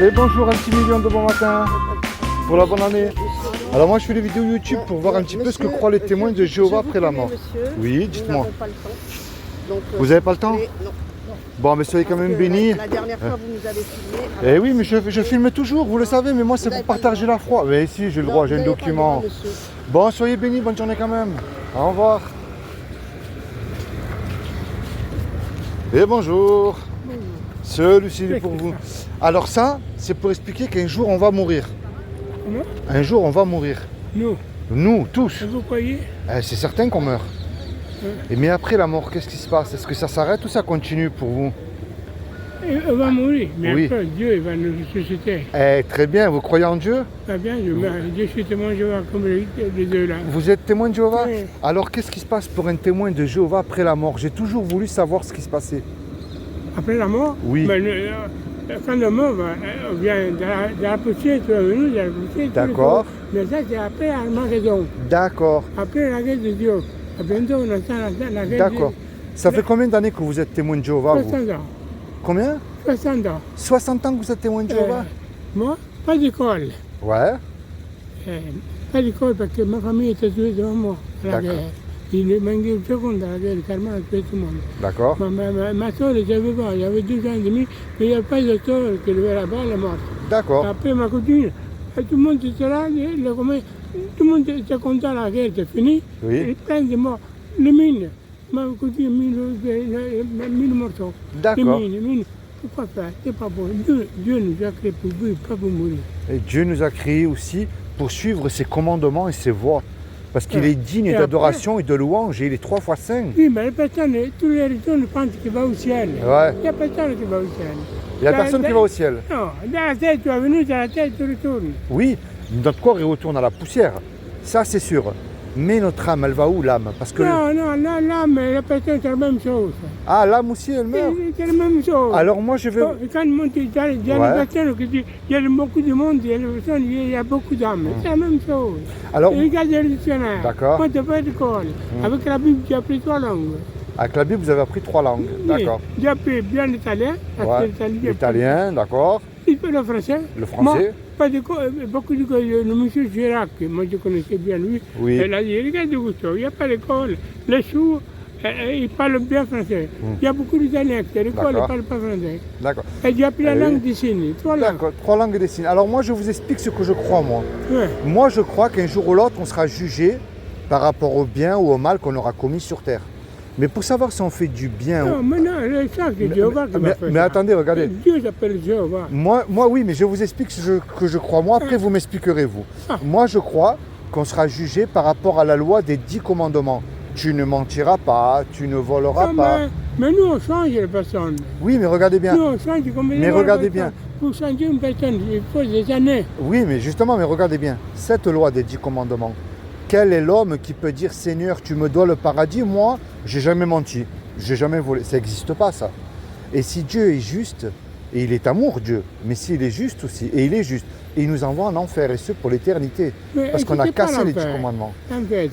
Et bonjour, un petit million de bon matin pour la bonne année. Alors moi je fais des vidéos YouTube pour voir un petit peu ce que croient les témoins de Jéhovah après la mort. Oui, dites-moi. Vous n'avez pas le temps? Non. Bon, mais soyez quand même bénis. La dernière fois, vous nous avez filmé. Eh oui, mais je filme toujours, vous le savez, mais moi c'est pour partager la foi. Mais si, j'ai le droit, j'ai un document. Bon, soyez bénis, bonne journée quand même. Au revoir. Et bonjour. Celui-ci est pour vous. Alors ça, c'est pour expliquer qu'un jour on va mourir. Comment? Un jour on va mourir. Nous, tous. Vous croyez? C'est certain qu'on meurt. Et mais après la mort, qu'est-ce qui se passe? Est-ce que ça s'arrête ou ça continue pour vous? On va mourir, mais Oui. après Dieu il va nous ressusciter. Très bien, vous croyez en Dieu? Très bien, Dieu suis témoin, je vois comme les deux là. Vous êtes témoin de Jéhovah? Oui. Alors qu'est-ce qui se passe pour un témoin de Jéhovah après la mort? J'ai toujours voulu savoir ce qui se passait. Après la mort, Oui. ben, quand la mort vient de la poussière, tu es venu de la poussière. D'accord. Mais ça c'est après Armageddon, D'accord, après la guerre de Dieu. À bientôt on attend la guerre d'accord. Ça fait combien d'années que vous êtes témoin de Jéhovah, de vous? 60 ans. Combien? 60 ans. 60 ans que vous êtes témoin de Jéhovah? Moi, pas d'école. Ouais, Pas d'école parce que ma famille était tuée devant moi à la D'accord. guerre. Il est manqué une seconde à la guerre, carrément a tué tout le monde. d'accord. Ma soeur était vivante, il y avait 2 ans et demi, mais il n'y avait pas de soeur qui levait là-bas, elle est morte. D'accord, Après ma cousine, tout le monde était là, tout le monde était content, la guerre était finie. Oui. Et plein de morts. Les mines, ma cousine a mis le morceau. D'accord. Les mines. Pourquoi faire? C'est pas bon. Dieu nous a créés pour vivre, pas pour mourir. Et Dieu nous a créés aussi pour suivre ses commandements et ses voies. Parce qu'il Ouais. est digne Et après- d'adoration et de louange et il est 3 fois saint. Oui, mais les personnes, tous les religions pensent qu'il va au ciel. Ouais. Il n'y a personne qui va au ciel. Il n'y a personne qui va au ciel. Non, dans la tête, tu es venu, dans la tête, tu retournes. Oui, notre corps il retourne à la poussière. Ça c'est sûr. Mais notre âme, elle va où l'âme? Parce que Non, l'âme et la personne, c'est la même chose. Ah, l'âme aussi elle meurt. C'est la même chose. Alors moi je vais... Quand il y a des Ouais. personnes qui disent, il y a beaucoup de monde, il y a des personnes, il y a beaucoup d'âmes. C'est la même chose. Alors, Regarde les dictionnaires. D'accord. Moi, je n'ai pas d'école. Avec la Bible, j'ai appris 3 langues. avec la Bible vous avez appris 3 langues. D'accord. Oui, j'ai appris bien l'italien. Parce Ouais. que l'italien, L'italien, d'accord. il peut le français. Le français. Moi, pas d'école, beaucoup d'école. Le monsieur Girac, moi je connaissais bien lui. Oui. Il a dit, regarde Gusto, il n'y a pas d'école. Les choux, ils parlent bien français. Il y a beaucoup d'Italiens qui à l'école, ils ne D'accord. parlent pas français. D'accord. Et j'ai appris la Oui. langue des signes, 3 langues. D'accord. 3 langues des signes. Alors moi je vous explique ce que je crois moi. Ouais. Moi je crois qu'un jour ou l'autre on sera jugé par rapport au bien ou au mal qu'on aura commis sur terre. Mais pour savoir si on fait du bien Non, ou... mais non, ça c'est Jéhovah qui va faire mais ça. attendez, regardez. Dieu s'appelle Jéhovah. Moi oui, mais je vous explique ce que je crois. Moi, après, vous m'expliquerez, vous. Ah. Moi, je crois qu'on sera jugé par rapport à la loi des 10 commandements. Tu ne mentiras pas, tu ne voleras Non, pas. mais nous, on change les personnes. Oui, mais regardez bien. Nous, on change complètement. Mais regardez les personnes. bien. Pour changer une personne, il faut des années. Oui, mais justement, mais regardez bien. Cette loi des 10 commandements, quel est l'homme qui peut dire Seigneur, tu me dois le paradis? Moi, j'ai jamais menti, j'ai jamais volé. Ça n'existe pas, ça. Et si Dieu est juste, et il est amour, Dieu, mais s'il est juste aussi, et il est juste, et il nous envoie en enfer, et ce pour l'éternité, Mais parce qu'on a n'hésitez pas cassé les 10 l'enfer. commandements.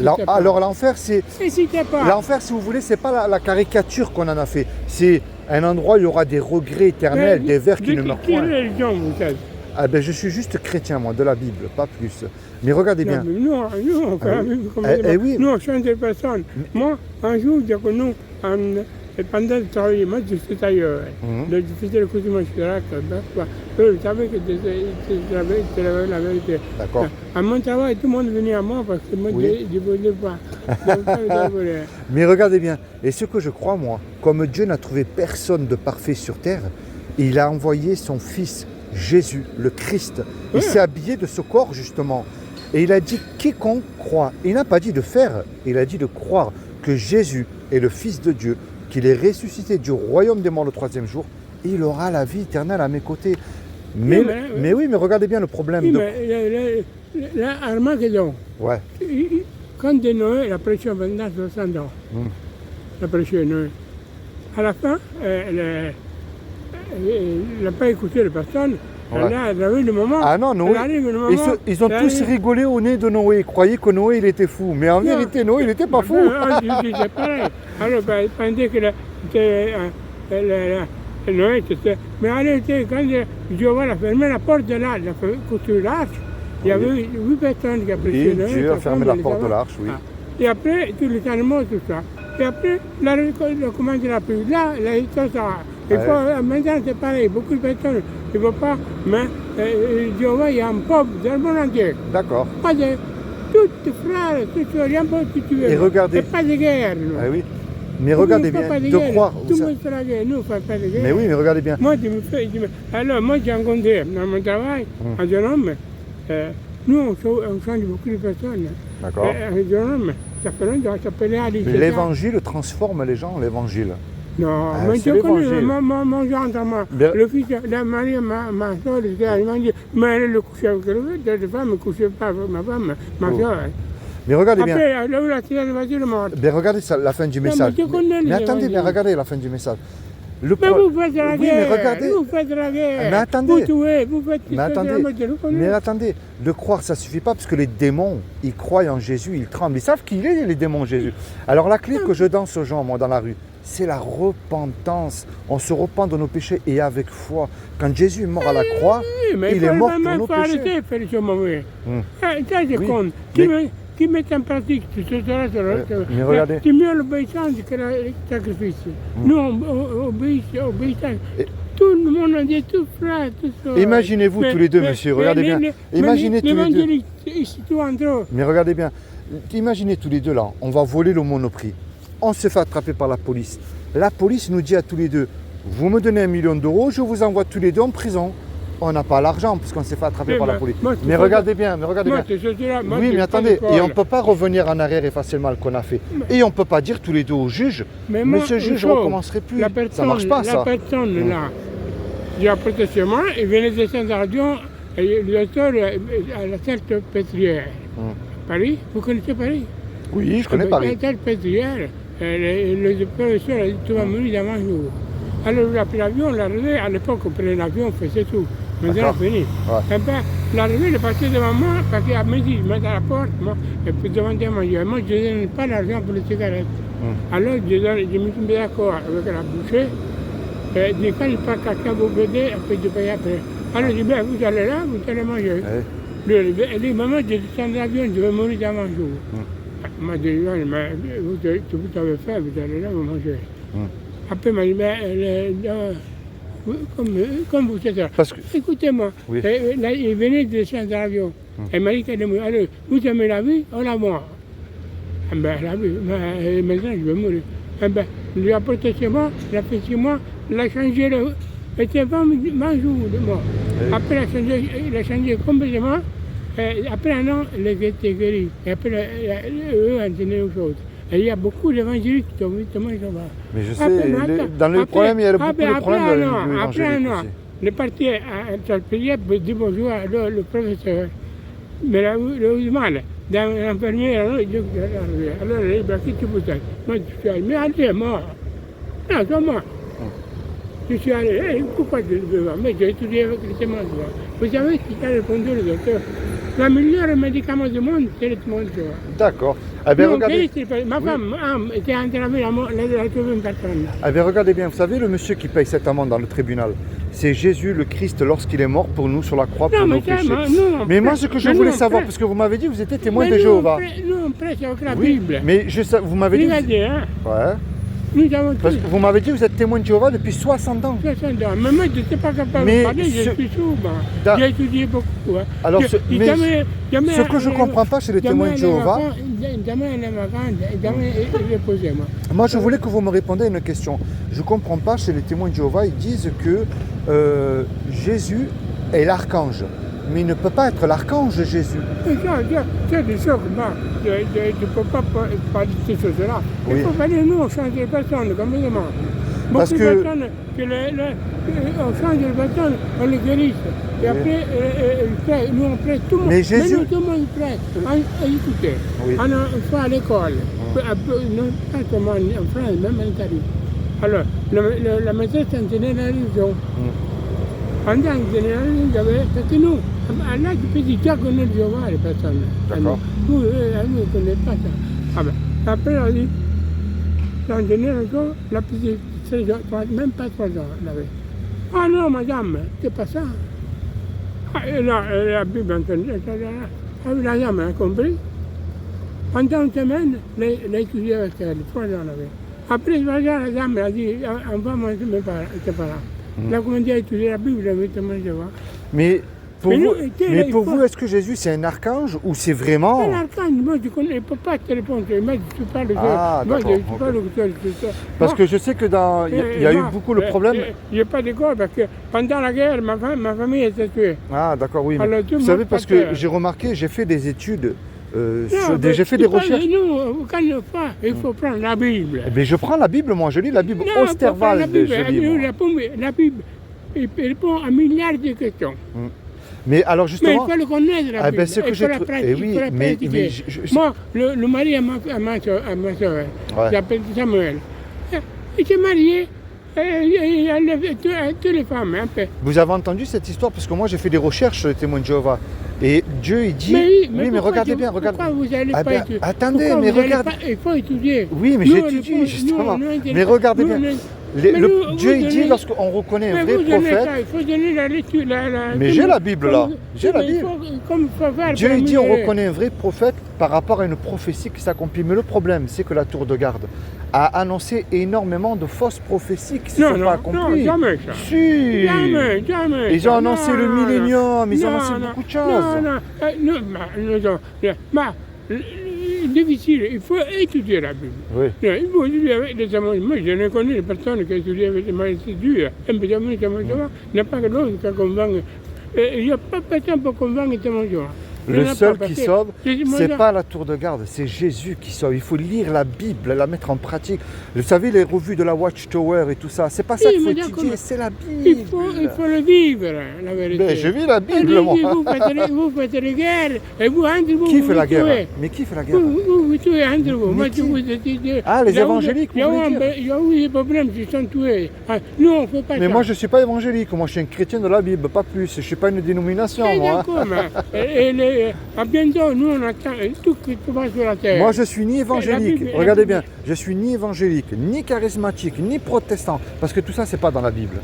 L'enfer, Alors l'enfer, c'est... n'hésitez pas. L'enfer, si vous voulez, c'est pas la caricature qu'on en a fait. C'est un endroit où il y aura des regrets éternels, des vers qui ne meurent Quelle point. religion vous êtes? Ah ben, je suis juste chrétien, moi, de la Bible, pas plus. Mais regardez bien. Non, mais nous, on fait la oui. Bible comme Eh, ça. oui. Nous, on change de personne. Moi, un jour, j'ai connu, pendant le travail, moi, je suis tailleur. Je faisais le cousin Chirac. Eux, ils savaient que c'était la vérité. D'accord. À mon travail, tout le monde venait à moi parce que moi, Oui. je ne voulais pas. Je voulais. Mais regardez bien. Et ce que je crois, moi, comme Dieu n'a trouvé personne de parfait sur terre, il a envoyé son Fils, Jésus, le Christ. Il Ouais. s'est habillé de ce corps, justement. Et il a dit quiconque croit. Il n'a pas dit de faire, il a dit de croire que Jésus est le Fils de Dieu, qu'il est ressuscité du royaume des morts le 3e jour, il aura la vie éternelle à mes côtés. Mais, Oui, mais oui, mais regardez bien le problème. Oui, de... mais l'Armageddon, Ouais, quand de Noé, il a prêché pendant 60 ans. Il a prêché Noé. À la fin, il n'a pas écouté les personnes. Ouais. Là, il arrive le moment. Ah non, Noé, il arrive le moment, ils ont il tous arrive- rigolé au nez de Noé. Ils croyaient que Noé, il était fou. Mais en Non. vérité, Noé, il n'était pas fou. C'est pareil. Alors, pendant que Non, mais en réalité, quand Jéhovah a fermé la porte de l'arche, il a construit l'arche, il y avait 8 personnes qui appréciaient Et Noé. Dieu a fermé la porte de l'arche, oui. Et après, tous les animaux, tout ça. Et après, comment dire, la pluie. Là, ça. Il faut, maintenant, c'est pareil, beaucoup de personnes, il ne veulent pas, mais Jéhovah, il y a un peuple dans le monde entier. D'accord. Pas de. Toutes frères, toutes rien pas que tu veux. Et regardez. Et pas de guerre. Ah oui. Mais regardez bien, de croire. Tout le monde fait la guerre, nous, on ne fait pas de guerre. Mais oui, mais regardez bien. Moi, alors, moi, j'ai rencontré dans mon travail un jeune homme. Nous, on change beaucoup de personnes. D'accord. Un jeune homme, ça fait longtemps, ça s'appelait Ali. L'évangile transforme les gens, l'évangile. Non, Ah, mais c'est je connais, l'évangile. mon gendre, le fils de la Marie, ma soeur, il m'a dit, mais elle le couchait avec le femme ne couchait pas avec ma femme, ma soeur. Mais regardez bien. Après, là où la tirée de voiture est morte. Ben regardez ça, la fin du message. mais je connais les attendez bien, évangiles. regardez la fin du message. Mais vous faites la Oui, guerre, mais regardez. vous faites la guerre, Mais attendez. vous tuez, vous faites Mais attendez, mais attendez, de croire ça suffit pas parce que les démons, ils croient en Jésus, ils tremblent, ils savent qu'il est les démons Jésus. Alors la clé que je danse aux gens, moi, dans la rue, c'est la repentance. On se repent de nos péchés et avec foi. Quand Jésus est mort à la croix, il est mort pour nos péchés. Ça, c'est Oui, con. Qui met en pratique tout cela, mais regardez. c'est mieux l'obéissance que le sacrifice. Nous, on obéit. Tout le monde a dit tout frère, tout ça. Imaginez-vous tous les deux, monsieur, regardez bien. Imaginez tous les deux. L'évangéliste, ils se trouvent entre eux. Mais regardez bien, imaginez tous les deux là, on va voler le Monoprix. On se fait attraper par la police. La police nous dit à tous les deux, vous me donnez 1 million d'euros, je vous envoie tous les deux en prison. On n'a pas l'argent parce qu'on s'est fait attraper par la police. Mais regardez bien, Oui, mais attendez, et on ne peut pas revenir en arrière et effacer le mal qu'on a fait. Et on ne peut pas dire tous les deux au juge, monsieur le juge, je ne recommencerai plus. Ça ne marche pas ça. La personne là, il a protesté moi, il venait descendre l'avion, le docteur à la tête pétrière. Paris, vous connaissez Paris? Oui, je connais Paris. La tête pétrière, le professeur a dit tu vas mourir dans un jour. Alors il a pris l'avion, on l'a arrivé, à l'époque on prenait l'avion, on faisait tout. Maintenant on finit. Ouais. Et bien, l'arrivée, il est passé devant moi, parce qu'à midi, il met à la porte, moi, et puis demandait à manger. Moi, je ne donne pas l'argent pour les cigarettes. Alors, je me suis mis d'accord avec la bouchée. Et dit, quand il part quelqu'un vous aider, après je paye après. Alors, je dis, ben, vous allez là, vous allez manger. Lui, il dit, maman, je descends de l'avion, je vais mourir dans un jour. Moi, je dis, mais vous avez fait, vous allez là, vous mangez. Après, il m'a dit, ben, comme vous êtes là. Écoutez-moi, Oui. Là, il venait de descendre de l'avion. Il m'a dit qu'elle est morte. Alors, vous aimez la vie ou la mort? Eh ben, la vie, mais maintenant je vais mourir. Eh ben, il lui a apporté chez moi, il a fait chez moi, il a changé le. C'était 20 jours de mort. Après, il a changé complètement. Et après un an, il était guéri. Et après, eux ont donné autre chose. Et il y a beaucoup d'évangélistes qui ont vu comment ils sont là. Mais je sais, dans le problème, il y a beaucoup de problèmes de l'évangélique Après un an, aussi. il est parti à Tarpillier pour dire bonjour à le professeur. Mais là, le mal, dans l'infirmière, alors il dit que j'allais arriver. Alors il dit, qu'est-ce que tu peux faire? Moi, je suis allé, mais Ali est mort. Non, c'est mort. Je suis allé, pourquoi tu le veux? Mais j'ai étudié avec les témoins. Vous savez ce qu'il a répondu le docteur? Le meilleur médicament du monde, c'est le témoin. D'accord. Eh bien, Non, regardez. ma femme était entravée, elle a trouvé une personne. Eh bien, regardez bien, vous savez, le monsieur qui paye cette amende dans le tribunal, c'est Jésus le Christ lorsqu'il est mort pour nous sur la croix pour nos péchés. Mais moi, ce que je voulais savoir, parce que vous m'avez dit que vous étiez témoin de Jéhovah. Nous, on prêche avec la Oui, Bible. mais vous m'avez dit. Regardez, hein. Ouais. Nous avons Parce que vous m'avez dit que vous êtes témoin de Jéhovah depuis 60 ans. 60 ans. Mais moi, je n'étais pas capable Mais de parler, je ce- suis sourd. Da- J'ai étudié beaucoup. Hein. Alors, ce que je ne comprends pas chez les témoins de Jéhovah, jamais elle est vacante, jamais elle est posée, moi. moi je voulais que vous me répondiez à une question. Je ne comprends pas chez les témoins de Jéhovah, ils disent que Jésus est l'archange. Mais il ne peut pas être l'archange Jésus. C'est des choses que moi, je ne peux pas parler de ces choses-là. Oui. Il faut parler, nous, on change de personne, complètement. Parce Beaucoup que- de personnes, on change de personne, on les guérisse. Et après, nous, on prête tout le monde. Mais Jésus- nous, tout le monde prête. Écoutez, Oui. on a une fois à l'école, non pas comment en France, même en Italie. Alors, la maîtresse enseignait la religion. Pendant en général, parce que nous, à l'âge petit, tu connais le Jéhovah, les personnes. D'accord. Nous, on ne connaît pas ça. Ah ben, après, on dit, en général, la petite, même pas 3 ans, elle avait. Ah non, madame, c'est pas ça. Ah, et là, la Bible, la dame a compris. Pendant une semaine, elle a étudié avec elle, 3 ans avec. Après 3 ans, la dame a dit, on va manger tes parents. Elle a commencé à étudier la Bible, elle a commencé à voir. Mais pour Mais vous, nous, mais il pour faut- vous, est-ce que Jésus c'est un archange ou c'est vraiment... C'est l'archange, moi je connais, il ne peut pas te répondre. Moi je parle de Ah, moi, d'accord, je parle de Parce que je sais que dans il y a eu beaucoup le problème. Il n'y a pas d'école parce que pendant la guerre, ma famille était tuée. Ah d'accord, oui. Mais Alors, tout le vous savez monde parce partait. que j'ai remarqué, j'ai fait des études, Non, mais j'ai fait c'est des pas- recherches. Nous, quand on pas, il faut prendre la Bible. Eh bien, je prends la Bible, moi, je lis la Bible. Non, il faut prendre la Osterwald, Bible. je lis, moi. La Bible, il répond à milliards de questions. Mais alors Mais il justement, faut le connaître, la ah Bible. ben, c'est que Il j'ai faut la trou- pratiquer. eh oui, il faut la mais pratiquer. je- Moi, le mari à ma soeur, Ouais. il s'appelle Samuel. Il s'est marié, il a enlevé toutes les femmes. Un peu. vous avez entendu cette histoire parce que moi j'ai fait des recherches sur les témoins de Jéhovah. Et Dieu il dit, oui, mais pourquoi regardez tu- bien, regardez. Pourquoi vous allez Ah pas ben, étudier? attendez, Pourquoi mais vous allez regardez. pas- Il faut étudier. Oui, mais Nous, j'étudie nous, justement. nous, nous, Mais regardez nous, bien. nous, Le- mais le- nous, Dieu vous il dit donnez- lorsqu'on reconnaît un mais vrai vous donnez prophète. ça, il faut donner la lecture. Mais j'ai la Bible là, j'ai la Mais il Bible. faut- comme il faut faire Dieu pour il dit on améliorer. reconnaît un vrai prophète par rapport à une prophétie qui s'accomplit. Mais le problème, c'est que la tour de garde a annoncé énormément de fausses prophéties qui ne se Non, sont non, pas non, accomplies. jamais ça. Si. Jamais, jamais. Ils ont ça. annoncé Non, le non, millénium, ils ont non, annoncé non, beaucoup de choses. Non, non, difficile, il faut étudier la Bible. Oui. Non, il faut étudier avec les amants. Moi, je ne connais des personnes qui étudient avec des maîtres durs. Un peu d'amour, il n'y a pas que l'autre qui convainc. Il n'y a pas personne pour convaincre les témoins. Le seul qui sauve, c'est c'est pas la tour de garde, c'est Jésus qui sauve. Il faut lire la Bible, la mettre en pratique. Vous savez, les revues de la Watchtower et tout ça, c'est pas ça Oui, qu'il faut mais d'accord, étudier, mais c'est la Bible. Il faut le vivre, la vérité. Mais je vis la Bible, Allez-y, moi. vous faites les guerres, et vous, entre vous, Qui vous fait la vous guerre tuez. Mais qui fait la guerre Vous tuez entre vous. Mais Moi, qui je vous dis. Ah, les évangéliques, vous voulez dire Il y a eu des problèmes, ils sont tués. Ah, nous, on ne fait pas ça. Mais moi, je suis pas évangélique, moi, je suis un chrétien de la Bible, pas plus. Je suis pas une dénomination, Eh, moi. d'accord, mais à bientôt, nous, on attend tout qui se passe sur la terre. Moi, je suis ni évangélique, Bible- regardez la bien, Bible- je suis ni évangélique, ni charismatique, ni protestant, parce que tout ça, c'est pas dans la Bible.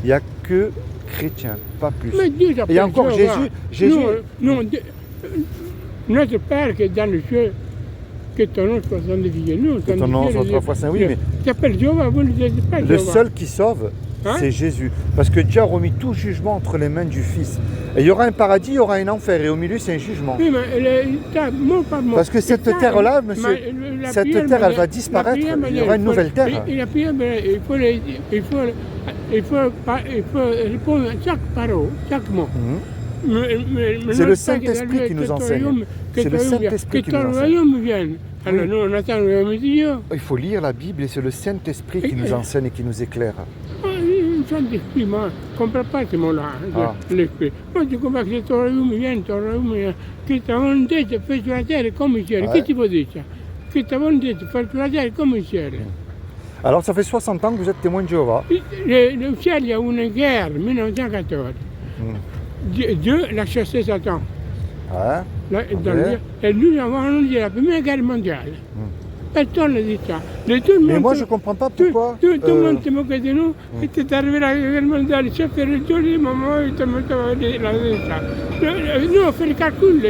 Il n'y a que chrétien, pas plus. Mais Dieu s'appelle Et encore Jéhovah. Jésus- Notre Père qui est dans le ciel, que ton nom soit sanctifié. Nous, Que ton nom soit 3 fois saint, oui, mais il s'appelle Jéhovah, vous ne le dites pas le Jéhovah. seul qui sauve, Hein c'est Jésus. Parce que Dieu a remis tout jugement entre les mains du Fils. Et il y aura un paradis, il y aura un enfer, et au milieu, c'est un jugement. Oui, mais mot par mot. Parce que cette Ça, terre-là, monsieur, la cette prière, terre, elle mais va disparaître, la prière, il y mais aura une faut- nouvelle terre. Et la prière, mais il faut répondre à chaque parole, chaque mot. C'est le Saint-Esprit qui nous enseigne. C'est le Saint-Esprit qui Que nous ton enseigne. royaume vienne. Alors Oui. nous, on attend le royaume de Dieu. Il faut lire la Bible et c'est le Saint-Esprit qui nous enseigne et qui nous éclaire. Un Saint-Esprit, moi, je ne comprends pas ce mot-là, Ah. l'esprit. Moi, je comprends que ton royaume vienne, que ta volonté se fait sur la terre comme au ciel. Ouais. Qu'est-ce qu'il faut dire ça? Que ta volonté se fait sur la terre comme au ciel. Alors, ça fait 60 ans que vous êtes témoin de Jéhovah. Le ciel, il y a eu une guerre, 1914. Dieu l'a chassé Satan. Hein Et nous avons annoncé la Première Guerre mondiale. Personne ne dit ça. Mais moi, je ne comprends pas pourquoi. Tout le monde se moquait de nous. Et c'est arrivé la guerre mondiale. Il s'est fait le joli moment, il te moquait de la ça. Nous, on fait les calculs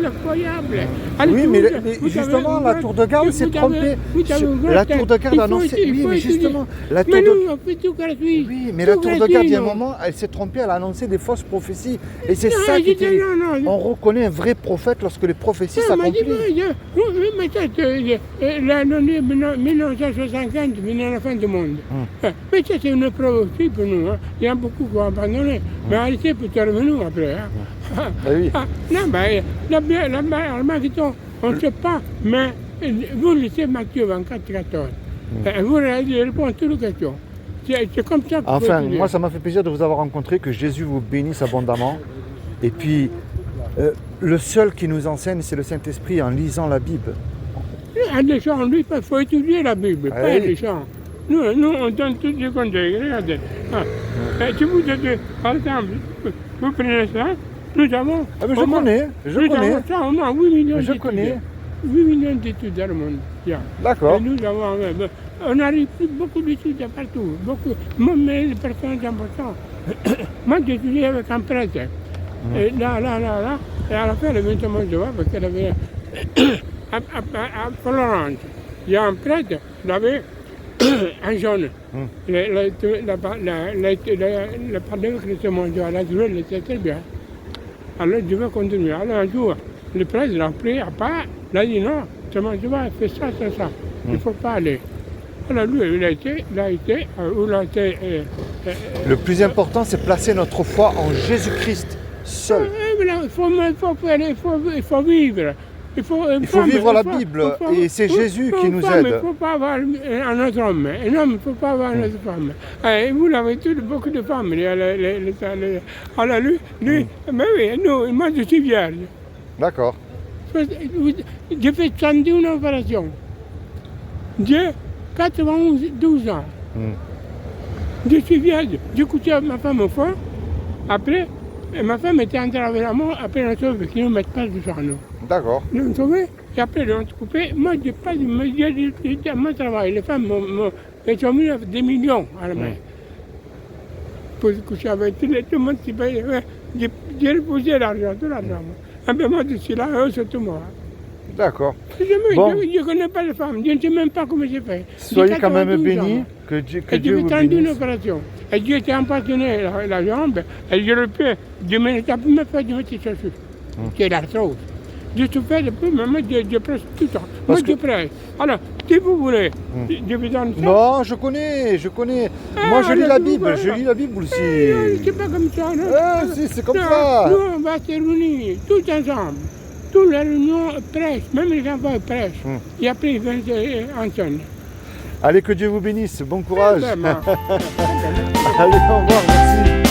incroyables. Allez, Oui, vous- mais vous justement, avez- la tour de garde vous s'est avez- trompée. vous avez ouvert La tour de garde il a faut annoncé. étudier, il Oui, faut mais étudier. justement, la tour Mais de nous, on fait tout gratuit. Oui, mais la Tout tour de gratuit, garde, il y a un nous. moment, elle s'est trompée, elle a annoncé des fausses prophéties. Et c'est Non, ça qui je est dis terrible. non, On reconnaît un vrai prophète lorsque les prophéties Non, mais s'accomplissent. mais l'année 1975, venait la fin du monde. Mais ça, c'est une preuve aussi pour nous. Hein. Il y a beaucoup qui ont abandonné. Mais arrêtez pour être revenu après. Hein. Ah oui. Non, mais l'Armageddon, on ne sait pas. Mais vous lisez Matthieu 24, 14. Vous répondez à toutes les questions. C'est comme ça que Enfin, moi, ça m'a fait plaisir de vous avoir rencontré, que Jésus vous bénisse abondamment. Et puis, le seul qui nous enseigne, c'est le Saint-Esprit en lisant la Bible. Les gens, lui, il faut étudier la Bible, Ah pas oui. les gens. Nous, on donne tous les conseils. Regardez. Si vous êtes, par exemple, vous prenez ça, nous avons. Ah, mais je au moins- connais, je nous connais. avons ça, au moins 8 millions Je d'études. connais. 8 millions d'études dans le monde. Yeah. D'accord. Et nous avons. on a reçu beaucoup d'études partout, beaucoup, même les personnes importantes. Moi, j'ai étudié avec un prêtre. Et là, et à la fin, elle est venue me voir parce qu'elle avait, à Florence, il y a un prêtre, il avait un jaune. Le pandémie que était mondial, la durée, elle était très bien. Alors, je vais continuer. Alors, un jour, le prêtre l'a pris à part, il a dit non, tu vas faire ça, il ne faut pas aller. Alors, lui, il a été, Le plus important, c'est placer notre foi en Jésus-Christ seul. Il faut vivre. Il faut vivre la Bible et c'est Jésus qui nous aide. Il ne faut pas avoir un autre homme. Un homme, il ne faut pas avoir une autre femme. Et vous l'avez tous, beaucoup de femmes. Alors lui, mais oui, nous, moi je suis vierge. D'accord. J'ai fait 31 opérations. J'ai 92 ans. Je suis vierge. J'ai couché ma femme au fond. Après, ma femme était entrée avec la mort. Après, on a sauvé qu'ils ne mettent pas du sang. D'accord. Ils ont sauvé. Et après, ils ont coupé. Moi, je n'ai pas de mon travail. Les femmes m'ont mis des millions à la main. Pour coucher avec tout le monde. J'ai reposé l'argent, tout l'argent. Ah ben moi, je suis là, surtout moi. D'accord. Je ne connais pas les femmes, je ne sais même pas comment j'ai fait. Soyez quand même bénis, que Dieu vous bénisse. J'ai fait 31 bénisse. opérations. Et Dieu était empoisonné la jambe, et je le peux. Je me suis même fait de mettre des chaussures. C'est l'arthrose. Je souffrais depuis, mais moi, je presse tout le temps. Moi, je presse. Alors, si vous voulez, je vous donne ça. Non, je connais. Moi, je lis la Bible, aussi. C'est pas comme ça, non? Si, c'est comme Non, ça. nous, on va se réunir tous ensemble. Toutes les réunions prêchent, même les enfants prêchent. Et après, ils viennent ensemble. Allez, que Dieu vous bénisse. Bon courage. Vraiment. Allez, au revoir, merci.